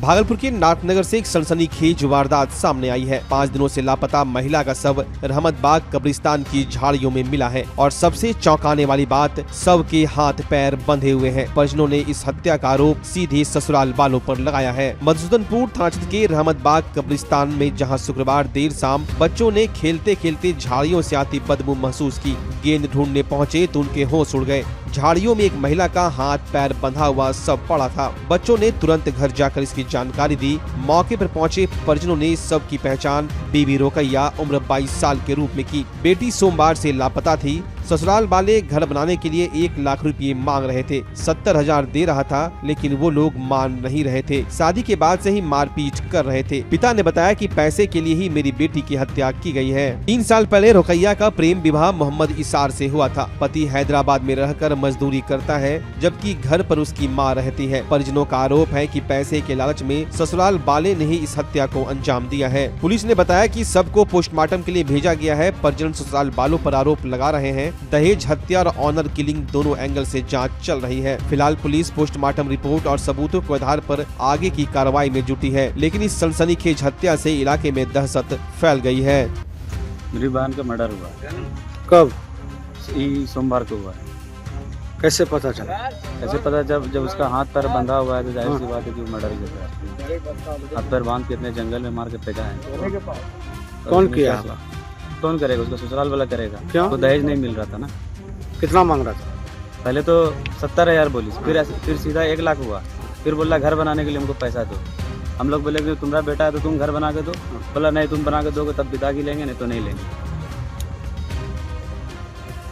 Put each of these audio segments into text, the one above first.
भागलपुर के नाथनगर से एक सनसनीखेज वारदात सामने आई है। 5 दिनों से लापता महिला का शव रहमतबाग कब्रिस्तान की झाड़ियों में मिला है और सबसे चौंकाने वाली बात, शव के हाथ पैर बंधे हुए हैं। परिजनों ने इस हत्या का आरोप सीधे ससुराल वालों पर लगाया है। मधुसूदनपुर थाना क्षेत्र के रहमतबाग कब्रिस्तान में जहां शुक्रवार देर शाम बच्चों ने खेलते खेलते झाड़ियों से आती बदबू महसूस की, गेंद ढूंढने पहुंचे तो उनके होश उड़ गए। झाड़ियों में एक महिला का हाथ पैर बंधा हुआ शव पड़ा था। बच्चों ने तुरंत घर जाकर इसकी जानकारी दी। मौके पर पहुंचे परिजनों ने शव की पहचान बीबी रोकैया उम्र 22 साल के रूप में की। बेटी सोमवार से लापता थी। ससुराल वाले घर बनाने के लिए 1 लाख रुपए मांग रहे थे। 70,000 दे रहा था, लेकिन वो लोग मान नहीं रहे थे। शादी के बाद से ही मारपीट कर रहे थे। पिता ने बताया कि पैसे के लिए ही मेरी बेटी की हत्या की गई है। 3 साल पहले रोकैया का प्रेम विवाह मोहम्मद इसार से हुआ था। पति हैदराबाद में रहकर मजदूरी करता है, जबकि घर पर उसकी मां रहती है। परिजनों का आरोप है कि पैसे के लालच में ससुराल वाले ने ही इस हत्या को अंजाम दिया है। पुलिस ने बताया कि सबको पोस्टमार्टम के लिए भेजा गया है। परिजन ससुराल वालों पर आरोप लगा रहे हैं। दहेज हत्या और ऑनर किलिंग दोनों एंगल से जांच चल रही है। फिलहाल पुलिस पोस्टमार्टम रिपोर्ट और सबूतों के आधार पर आगे की कार्रवाई में जुटी है, लेकिन इस सनसनीखेज हत्या से इलाके में दहशत फैल गई है। मेरी बहन का मर्डर हुआ। कब? सोमवार को हुआ है। कैसे पता चला? कैसे पता, जब उसका हाथ पैर बंधा हुआ है तो जाहिर सी बात है कि वो मर्डर ही कर रहा है। हाथ पैर बांध के इतने जंगल में मार के फेंका है। कौन किया होगा? कौन करेगा? उसका ससुराल वाला करेगा। क्यों? तो दहेज नहीं मिल रहा था ना। कितना मांग रहा था? पहले तो 70,000 बोली, फिर सीधा 1 लाख हुआ। फिर बोला घर बनाने के लिए हमको पैसा दो। हम लोग बोले कि तुम्हारा बेटा है तो तुम घर बना के दो। बोला नहीं, तुम बना के दोगे तब पिता की लेंगे, नहीं तो नहीं लेंगे।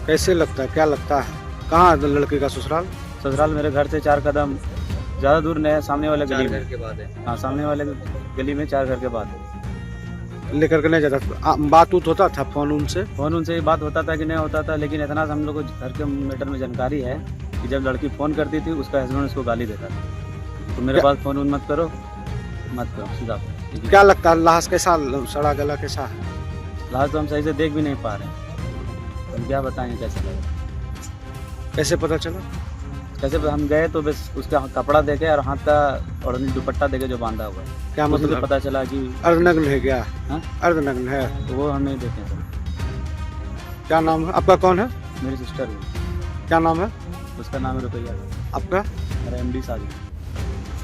कैसे लगता है, क्या लगता है? कहाँ है लड़के का ससुराल? ससुराल मेरे घर से 4 कदम ज़्यादा दूर नहीं है, सामने वाले गली में। हाँ, सामने वाले गली में 4 घर के बाद है। लेकर के नहीं जाता? बात उत होता था फोन उनसे? फ़ोन उनसे ही बात होता था कि नहीं होता था, लेकिन इतना हम लोग को घर के मैटर में जानकारी है कि जब लड़की फ़ोन करती थी उसका हस्बैंड उसको गाली देता था। तो मेरे पास फ़ोन उन मत करो सीधा। क्या लगता है लाश कैसा, सड़ा गला कैसा है? लाश तो हम सही से देख भी नहीं पा रहे, हम क्या बताएंगे कैसे लगा। कैसे पता चला? कैसे हम गए तो बस उसका कपड़ा देखे और हाथ का और दुपट्टा देखे जो बांधा हुआ है। क्या मतलब? पता चला कि अर्धनग्न है क्या? हाँ? अर्धनग्न है तो वो हम नहीं देखे सर। क्या नाम है आपका? कौन है? मेरी सिस्टर है। क्या नाम है उसका? नाम है रुपैया। आपका? मेरा MD साजिद।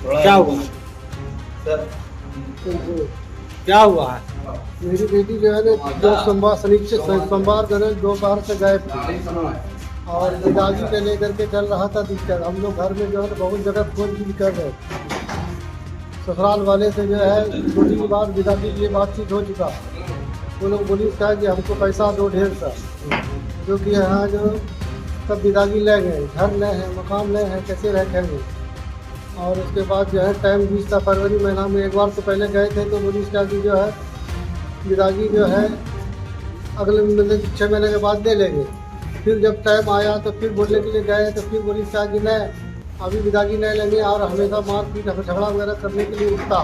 क्या हुआ सर? क्या हुआ है? मेरी बेटी जो है ना, जो सोमवार को दोपहर से गए थे और पिताजी के लेकर के चल रहा था दिक्कत। हम लोग घर में जो है बहुत जगह फोन कर रहे ससुराल वाले से, जो है 2-3 बार पिताजी की बातचीत हो चुका। वो लोग पुलिस कहा कि हमको पैसा दो ढेर सा, जो कि यहाँ जो सब पिताजी ले गए। घर ले हैं, मकान ले हैं, कैसे रखेंगे। और उसके बाद जो है टाइम 20 था, फरवरी महीना में 1 बार तो पहले गए थे तो पुलिस कहा कि जो है पिताजी जो है अगले महीने 6 महीने के बाद दे लेंगे। फिर जब टाइम आया तो फिर बोलने के लिए गए तो फिर पुलिस कहा कि नहीं, अभी पिताजी नहीं लेंगे। और हमेशा मारपीट झगड़ा वगैरह करने के लिए उठता।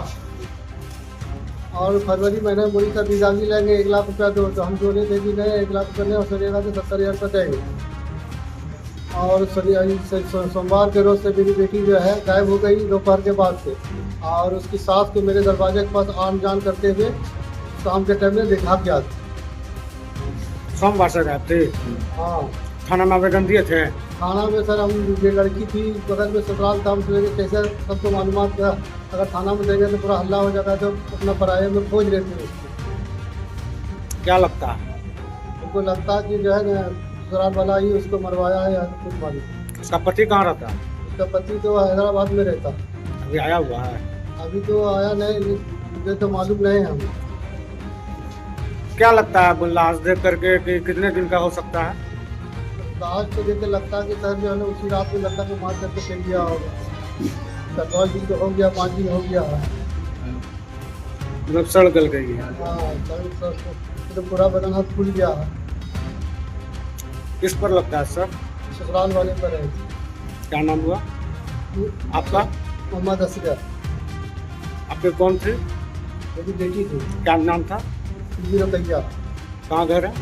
और फरवरी महीने में पुलिस का पिताजी लेंगे 1 लाख रुपया दो, तो हम बोले थे कि नहीं 1 लाख रुपये नहीं हो सकेगा तो 70,000 रुपये देंगे। और सोमवार के रोज से मेरी बेटी जो है गायब हो गई दोपहर के बाद से। और उसकी सास को मेरे दरवाजे के पास आन जान करते हुए शाम के टाइम में देखा गया। सोमवार से गए थे? हाँ। थाना में आवेदन दिए थे? थाना में सर हम, ये लड़की थी बगल में ससुराल था, हम सोचे कैसे सबको मालूमात का अगर थाना में देंगे तो पूरा हल्ला हो जाएगा, तो अपना पराये में खोज रहे थे उसको। क्या लगता है? उनको लगता है कि जो है ना ससुराल वाला ही उसको मरवाया है या कुछ मालूम। उसका पति कहाँ रहता है? उसका पति तो हैदराबाद में रहता। अभी आया हुआ है? अभी तो आया नहीं, मुझे तो मालूम नहीं है। हम क्या लगता है लाश देख करके कि कितने दिन का हो सकता है? लाश तो देख के लगता है कि सर जो है ना उसी रात में लगता है मार करके चल गया होगा। 4 दिन तो हो गया, 5 दिन हो गया है। मतलब सड़ गल गई है? हाँ, तो पूरा बदन हाथ फूल गया है। किस पर लगता है सर? ससुराल वाले पर है। क्या नाम हुआ आपका? मोहम्मद असगर। आपके कौन थे? मेरी बेटी थी। क्या नाम था? बीबी रोकैया। कहाँ घर है?